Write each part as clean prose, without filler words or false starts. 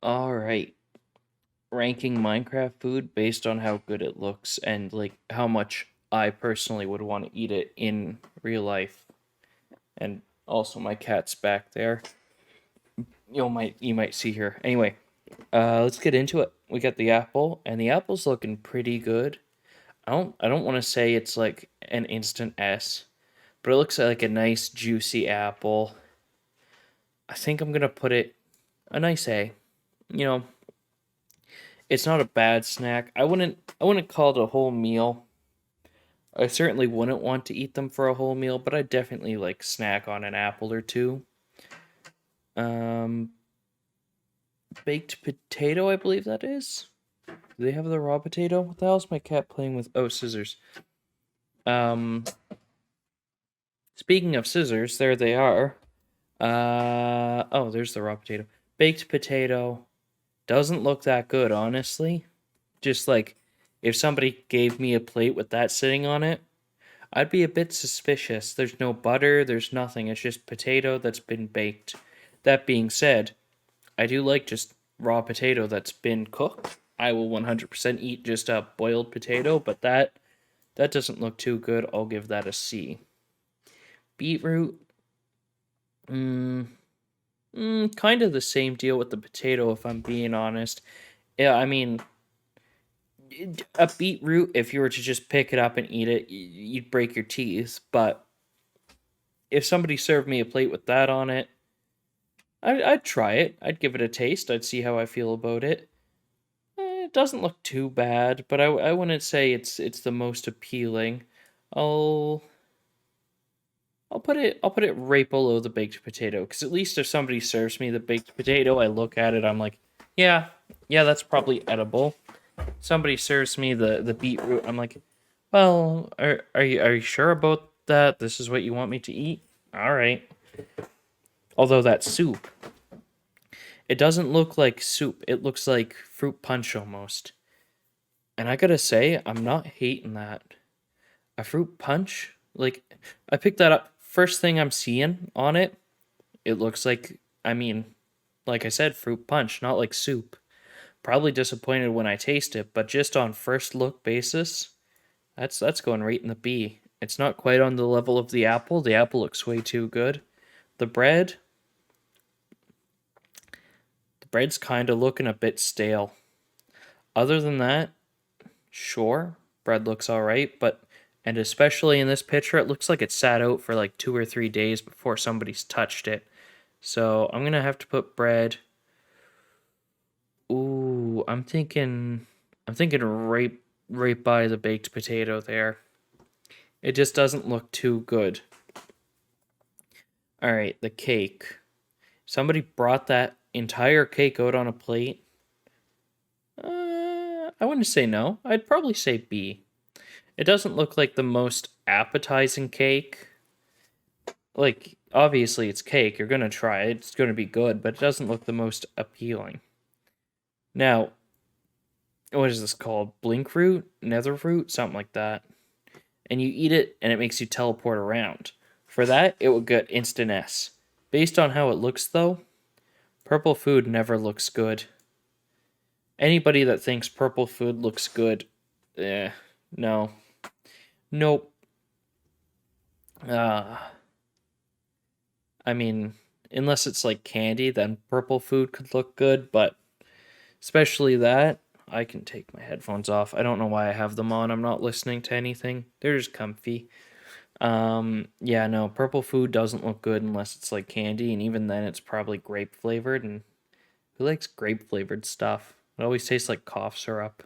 All right. Ranking Minecraft food based on how good it looks and like how much I personally would want to eat it in real life. And also my cat's back there. You might see her. Anyway, let's get into it. We got the apple, and the apple's looking pretty good. I don't want to say it's like an instant S, but it looks like a nice juicy apple. I think I'm gonna put it a nice A. You know, it's not a bad snack. I wouldn't call it a whole meal. I certainly wouldn't want to eat them for a whole meal, but I definitely like snack on an apple or two. Um, Baked potato, I believe that is. Do they have the raw potato? What the hell's my cat playing with? Oh, scissors. Um, Speaking of scissors, there they are. Oh, there's the raw potato. Baked potato doesn't look that good, honestly. Just like if somebody gave me a plate with that sitting on it, I'd be a bit suspicious. There's no butter, there's nothing. It's just potato that's been baked. That being said, I do like just raw potato that's been cooked. I will 100% eat just a boiled potato, but that doesn't look too good. I'll give that a C. Beetroot, mm, kind of the same deal with the potato, if I'm being honest. Yeah, I mean, a beetroot, if you were to just pick it up and eat it, you'd break your teeth. But if somebody served me a plate with that on it, I'd try it. I'd give it a taste. I'd see how I feel about it. It doesn't look too bad, but I wouldn't say it's the most appealing. I'll I'll put it right below the baked potato, because at least if somebody serves me the baked potato, I look at it, I'm like, yeah, yeah, that's probably edible. Somebody serves me the beetroot, I'm like, well, are you sure about that? This is what you want me to eat? All right. Although that soup, it doesn't look like soup. It looks like fruit punch almost. And I gotta say, I'm not hating that. A fruit punch? Like, I picked that up. First thing I'm seeing on it, it looks like, I mean, like I said, fruit punch, not like soup. Probably disappointed when I taste it, but just on first look basis, that's going right in the B. It's not quite on the level of the apple. The apple looks way too good. The bread, the bread's kind of looking a bit stale. Other than that, sure, bread looks all right, but and especially in this picture, it looks like it sat out for like 2 or 3 days before somebody's touched it. So I'm gonna have to put bread. Ooh, I'm thinking right by the baked potato there. It just doesn't look too good. All right, the cake. Somebody brought that entire cake out on a plate. I wouldn't say no. I'd probably say B. It doesn't look like the most appetizing cake. Like, obviously, it's cake. You're gonna try it. It's gonna be good, but it doesn't look the most appealing. Now, what is this called? Blink root? Nether fruit? Something like that. And you eat it, and it makes you teleport around. For that, it would get instant S. Based on how it looks, though, purple food never looks good. Anybody that thinks purple food looks good, no. Nope. Uh, I mean, unless it's like candy, then purple food could look good, but especially that, I can take my headphones off. I don't know why I have them on. I'm not listening to anything. They're just comfy. Yeah, no, purple food doesn't look good unless it's like candy, and even then it's probably grape flavored, and who likes grape flavored stuff? It always tastes like cough syrup.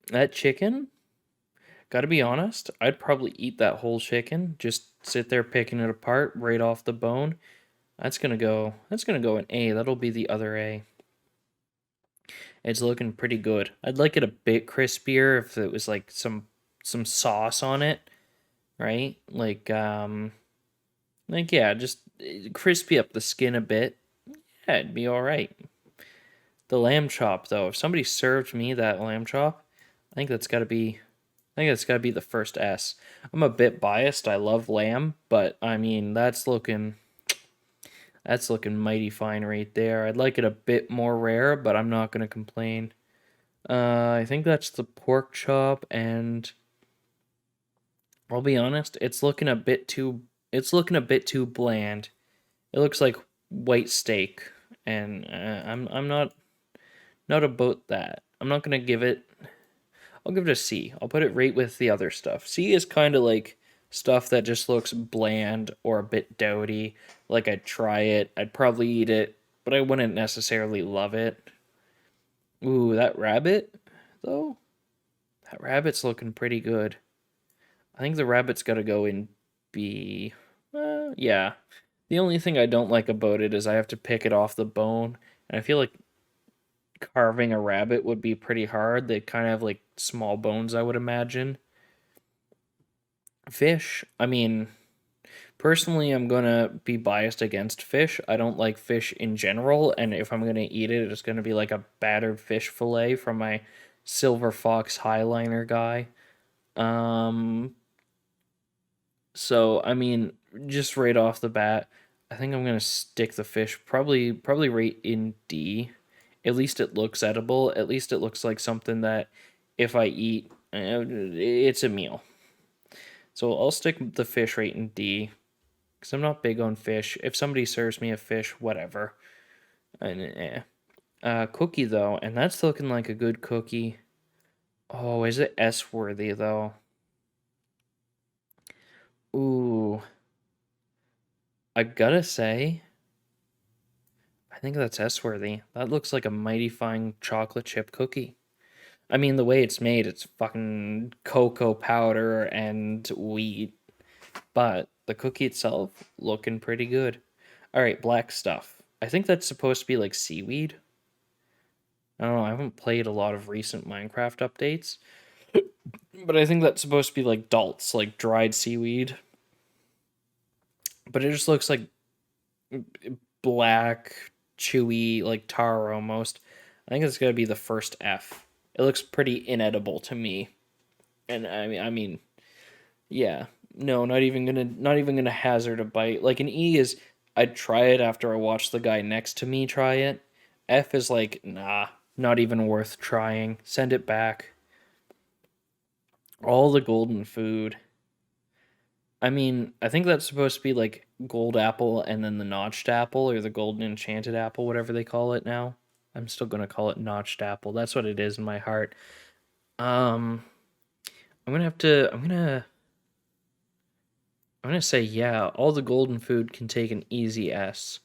That chicken, gotta be honest, I'd probably eat that whole chicken, just sit there picking it apart right off the bone. That's gonna go an A. That'll be the other A. It's looking pretty good. I'd like it a bit crispier if it was like some sauce on it, right? Like yeah, just crispy up the skin a bit. Yeah, it'd be all right. The lamb chop though, if somebody served me that lamb chop, I think that's got to be I think that's got to be the first S. I'm a bit biased. I love lamb, but I mean, That's looking mighty fine right there. I'd like it a bit more rare, but I'm not gonna complain. I think that's the pork chop, and I'll be honest, it's looking a bit too bland. It looks like white steak, and I'm not about that. I'm not gonna give it. I'll give it a C. I'll put it right with the other stuff. C is kind of like stuff that just looks bland or a bit doughy. Like I'd try it, I'd probably eat it, but I wouldn't necessarily love it. Ooh, that rabbit though. That rabbit's looking pretty good. I think the rabbit's got to go in B. Yeah. The only thing I don't like about it is I have to pick it off the bone, and I feel like carving a rabbit would be pretty hard. They kind of have like small bones, I would imagine. Fish, I mean, personally, I'm gonna be biased against fish. I don't like fish in general, and if I'm gonna eat it, it's gonna be like a battered fish fillet from my Silver Fox Highliner guy. Um, so I mean, just right off the bat, I think I'm gonna stick the fish probably right in D. At least it looks edible. At least it looks like something that if I eat, it's a meal. So I'll stick the fish right in D because I'm not big on fish. If somebody serves me a fish, whatever. And cookie though, and that's looking like a good cookie. Oh, is it S worthy though? Ooh, I gotta say, I think that's S worthy. That looks like a mighty fine chocolate chip cookie. I mean, the way it's made, it's fucking cocoa powder and wheat, but the cookie itself looking pretty good. All right, black stuff. I think that's supposed to be like seaweed. I don't know. I haven't played a lot of recent Minecraft updates, but I think that's supposed to be like dalts, like dried seaweed. But it just looks like black, chewy, like tar almost. I think it's gonna be the first F. It looks pretty inedible to me, and I mean, yeah, no, not even gonna hazard a bite. Like an E is, I'd try it after I watch the guy next to me try it. F is like, nah, not even worth trying. Send it back. All the golden food. I mean, I think that's supposed to be like gold apple and then the notched apple or the golden enchanted apple, whatever they call it now. I'm still gonna call it notched apple. That's what it is in my heart. Um, I'm gonna have to. I'm gonna say yeah. All the golden food can take an easy S.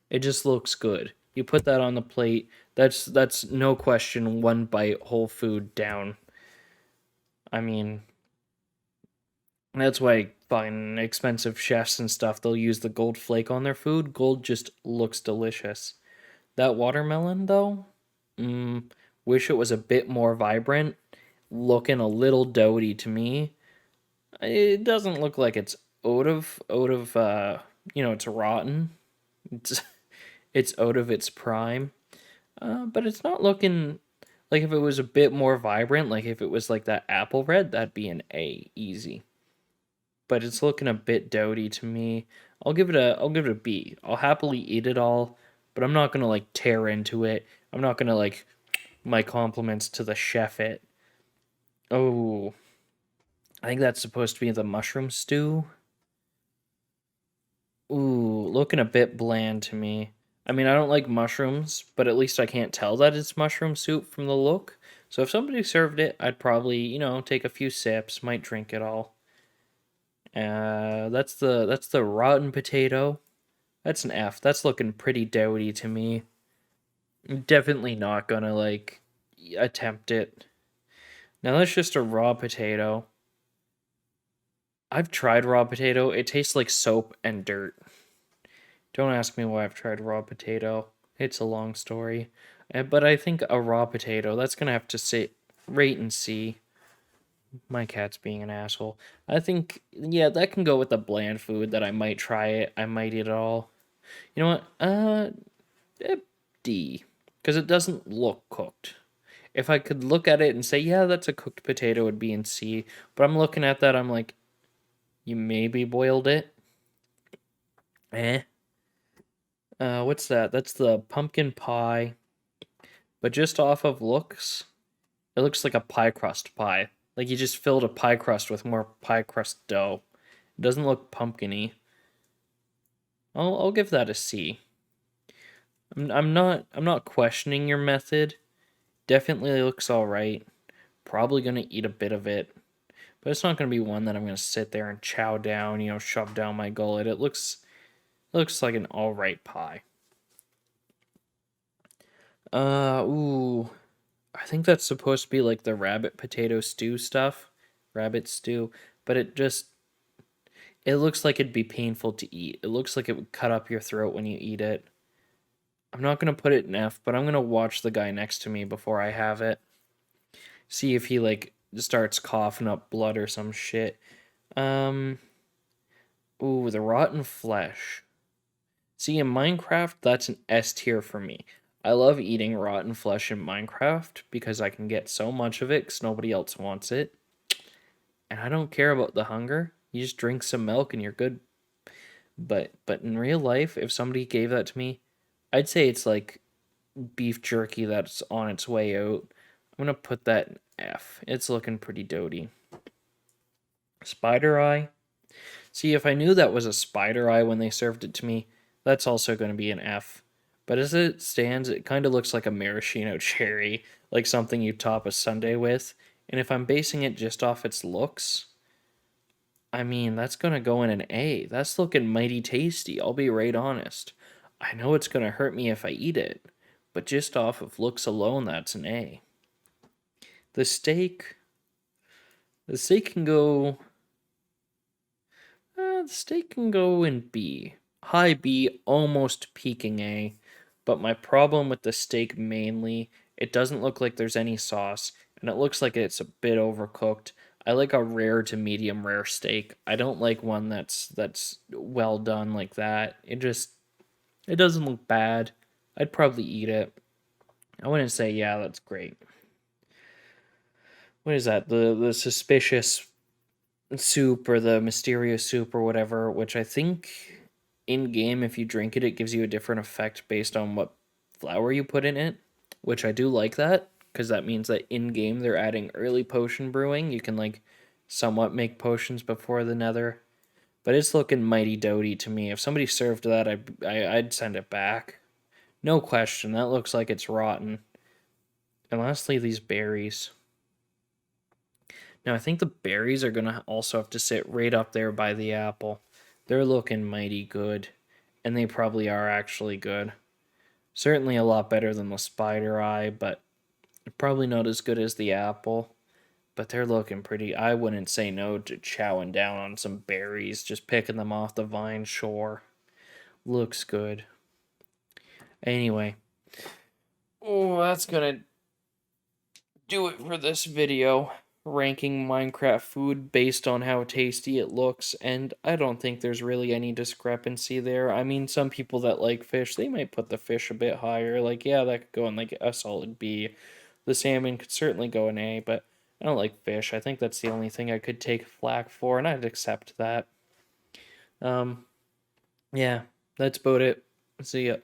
It just looks good. You put that on the plate. That's no question. One bite, whole food down. I mean, that's why fine expensive chefs and stuff they'll use the gold flake on their food. Gold just looks delicious. That watermelon though, wish it was a bit more vibrant. Looking a little doughy to me. It doesn't look like it's it's rotten. It's it's out of its prime. But it's not looking like if it was a bit more vibrant, like if it was like that apple red, that'd be an A easy. But it's looking a bit doughy to me. I'll give it a B. I'll happily eat it all, but I'm not gonna like tear into it. I'm not gonna like my compliments to the chef it. Oh, I think that's supposed to be the mushroom stew. Ooh, looking a bit bland to me. I mean, I don't like mushrooms, but at least I can't tell that it's mushroom soup from the look. So if somebody served it, I'd probably, take a few sips, might drink it all. That's the rotten potato. That's an F. That's looking pretty doughy to me. I'm definitely not gonna like attempt it. Now that's just a raw potato. I've tried raw potato. It tastes like soap and dirt. Don't ask me why I've tried raw potato. It's a long story. But I think a raw potato, that's going to have to sit rate and see. My cat's being an asshole. I think, yeah, that can go with the bland food that I might try it. I might eat it all. You know what? D. Because it doesn't look cooked. If I could look at it and say, yeah, that's a cooked potato, it'd be in C. But I'm looking at that, I'm like, you maybe boiled it? Eh. What's that? That's the pumpkin pie. But just off of looks, it looks like a pie crust pie. Like you just filled a pie crust with more pie crust dough. It doesn't look pumpkiny. I'll give that a C. I'm not questioning your method. Definitely looks all right. Probably gonna eat a bit of it, but it's not gonna be one that I'm gonna sit there and chow down. Shove down my gullet. It looks like an all right pie. Ooh, I think that's supposed to be like the rabbit potato stew stuff, rabbit stew, but it looks like it'd be painful to eat. It looks like it would cut up your throat when you eat it. I'm not gonna put it in F, but I'm gonna watch the guy next to me before I have it. See if he like starts coughing up blood or some shit. Um, ooh, the rotten flesh. See, in Minecraft, that's an S tier for me. I love eating rotten flesh in Minecraft because I can get so much of it because nobody else wants it. And I don't care about the hunger. You just drink some milk and you're good. But in real life, if somebody gave that to me, I'd say it's like beef jerky that's on its way out. I'm gonna put that in F. It's looking pretty doty. Spider eye. See, if I knew that was a spider eye when they served it to me, that's also going to be an F. But as it stands, it kind of looks like a maraschino cherry, like something you top a sundae with. And if I'm basing it just off its looks, I mean, that's going to go in an A. That's looking mighty tasty, I'll be right honest. I know it's going to hurt me if I eat it, but just off of looks alone, that's an A. The steak, the steak can go the steak can go in B. High B, almost peaking A. But my problem with the steak mainly, it doesn't look like there's any sauce, and it looks like it's a bit overcooked. I like a rare to medium rare steak. I don't like one that's well done like that. It doesn't look bad. I'd probably eat it. I wouldn't say yeah, that's great. What is that? The suspicious soup or the mysterious soup or whatever, which I think in game, if you drink it, it gives you a different effect based on what flour you put in it, which I do like that because that means that in game they're adding early potion brewing. You can like somewhat make potions before the nether, but it's looking mighty doty to me. If somebody served that, I'd send it back. No question, that looks like it's rotten. And lastly, these berries. Now, I think the berries are going to also have to sit right up there by the apple. They're looking mighty good, and they probably are actually good. Certainly a lot better than the spider eye, but probably not as good as the apple. But they're looking pretty. I wouldn't say no to chowing down on some berries, just picking them off the vine, sure. Looks good. Anyway, that's gonna do it for this video. Ranking Minecraft food based on how tasty it looks, and I don't think there's really any discrepancy there. I mean, some people that like fish, they might put the fish a bit higher. Like, yeah, that could go in like a solid B. The salmon could certainly go in A, but I don't like fish. I think that's the only thing I could take flack for, and I'd accept that. Um, yeah, that's about it. See ya.